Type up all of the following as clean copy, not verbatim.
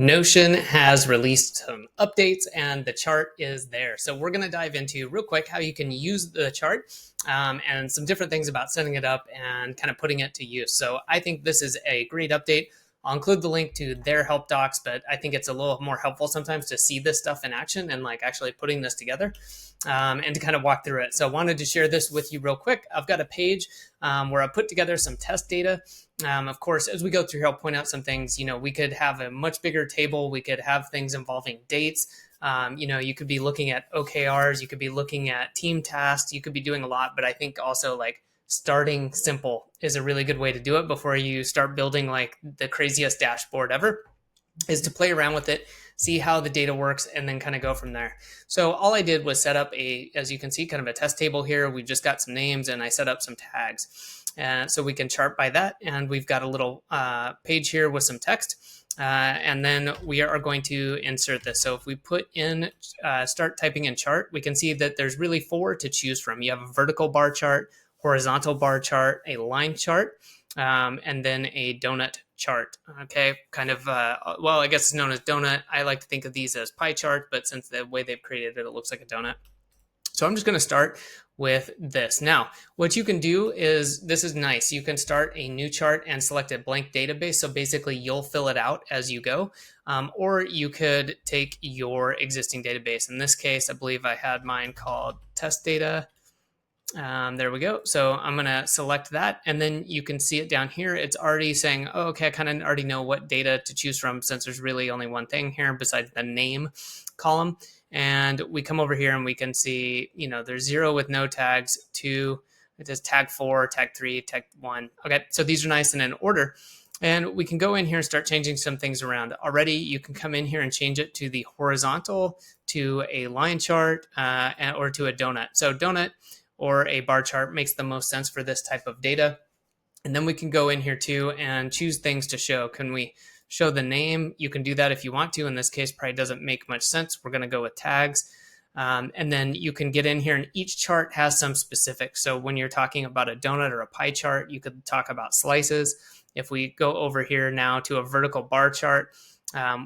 Notion has released some updates and the chart is there. So we're going to dive into real quick how you can use the chart and some different things about setting it up and kind of putting it to use. So I think this is a great update. I'll include the link to their help docs, but I think it's a little more helpful sometimes to see this stuff in action and like actually putting this together and to kind of walk through it. So I wanted to share this with you real quick. I've got a page where I put together some test data. Of course, as we go through here, I'll point out some things. We could have a much bigger table. We could have things involving dates. You could be looking at OKRs. You could be looking at team tasks. You could be doing a lot, but I think also like starting simple is a really good way to do it before you start building like the craziest dashboard ever, is to play around with it, see how the data works, and then kind of go from there. So all I did was set up as you can see, kind of a test table here. We've just got some names and I set up some tags. So we can chart by that. And we've got a little page here with some text. And then we are going to insert this. So if we put in, start typing in chart, we can see that there's really 4 to choose from. You have a vertical bar chart, horizontal bar chart, a line chart, and then a donut chart. Okay, kind of, I guess it's known as donut. I like to think of these as pie chart, but since the way they've created it, it looks like a donut. So I'm just going to start with this. Now, what you can do is, this is nice. You can start a new chart and select a blank database. So basically you'll fill it out as you go. Or you could take your existing database. In this case, I believe I had mine called test data. There we go. So I'm going to select that. And then you can see it down here. It's already saying, oh, okay, I kind of already know what data to choose from since there's really only one thing here besides the name column. And we come over here and we can see, there's 0 with no tags, 2, it says tag 4, tag 3, tag 1. Okay, so these are nice and in order. And we can go in here and start changing some things around. Already, you can come in here and change it to the horizontal, to a line chart, or to a donut. So donut or a bar chart makes the most sense for this type of data. And then we can go in here too and choose things to show. Can we show the name? You can do that if you want to. In this case, probably doesn't make much sense. We're going to go with tags. And then you can get in here and each chart has some specifics. So when you're talking about a donut or a pie chart, you could talk about slices. If we go over here now to a vertical bar chart,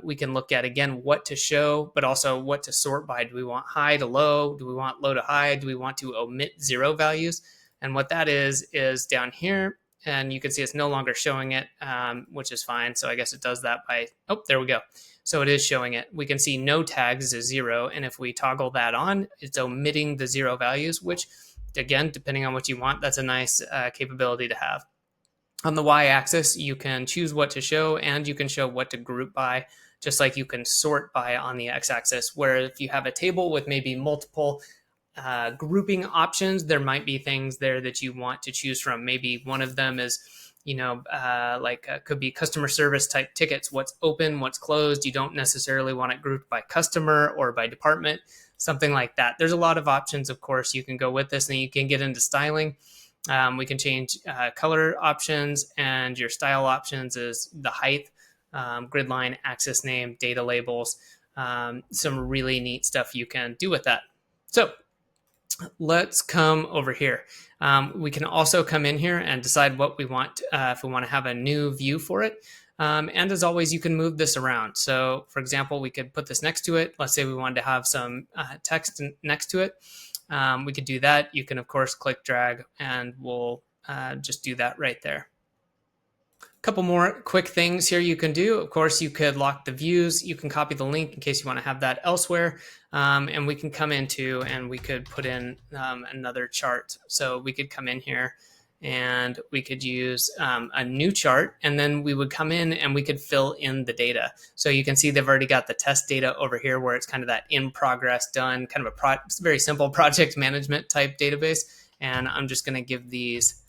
we can look at, again, what to show, but also what to sort by. Do we want high to low? Do we want low to high? Do we want to omit 0 values? And what that is down here. And you can see it's no longer showing it, which is fine. So I guess it does that by, oh, there we go. So it is showing it. We can see no tags is 0. And if we toggle that on, it's omitting the 0 values, which, again, depending on what you want, that's a nice capability to have. On the y-axis, you can choose what to show and you can show what to group by, just like you can sort by on the x-axis, where if you have a table with maybe multiple grouping options, there might be things there that you want to choose from. Maybe one of them is, could be customer service type tickets. What's open, what's closed. You don't necessarily want it grouped by customer or by department, something like that. There's a lot of options, of course, you can go with this, and you can get into styling. We can change color options, and your style options is the height, grid line, axis name, data labels, some really neat stuff you can do with that. So let's come over here. We can also come in here and decide what we want, if we want to have a new view for it. And as always, you can move this around. So for example, we could put this next to it. Let's say we wanted to have some text next to it. We could do that. You can, of course, click, drag, and we'll just do that right there. A couple more quick things here you can do. Of course, you could lock the views. You can copy the link in case you want to have that elsewhere. And we can come into and we could put in another chart. So we could come in here and we could use a new chart, and then we would come in and we could fill in the data. So you can see they've already got the test data over here where it's kind of that in progress done, kind of a very simple project management type database. And I'm just going to give these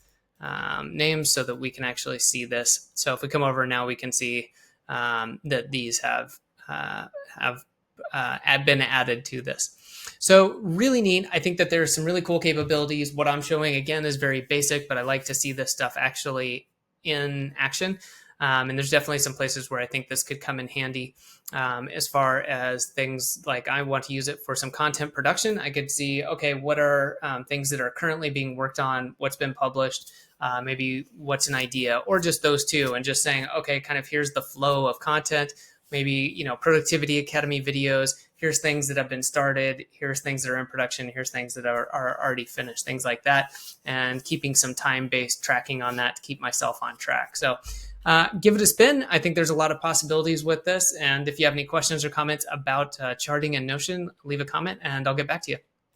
names so that we can actually see this. So if we come over now, we can see that these have been added to this. So really neat. I think that there's some really cool capabilities. What I'm showing, again, is very basic, but I like to see this stuff actually in action. And there's definitely some places where I think this could come in handy as far as things like I want to use it for some content production. I could see, okay, what are things that are currently being worked on, what's been published, maybe what's an idea, or just those two, and just saying, okay, kind of here's the flow of content. maybe, Productivity Academy videos. Here's things that have been started. Here's things that are in production. Here's things that are already finished, things like that. And keeping some time-based tracking on that to keep myself on track. So give it a spin. I think there's a lot of possibilities with this. And if you have any questions or comments about charting and Notion, leave a comment and I'll get back to you.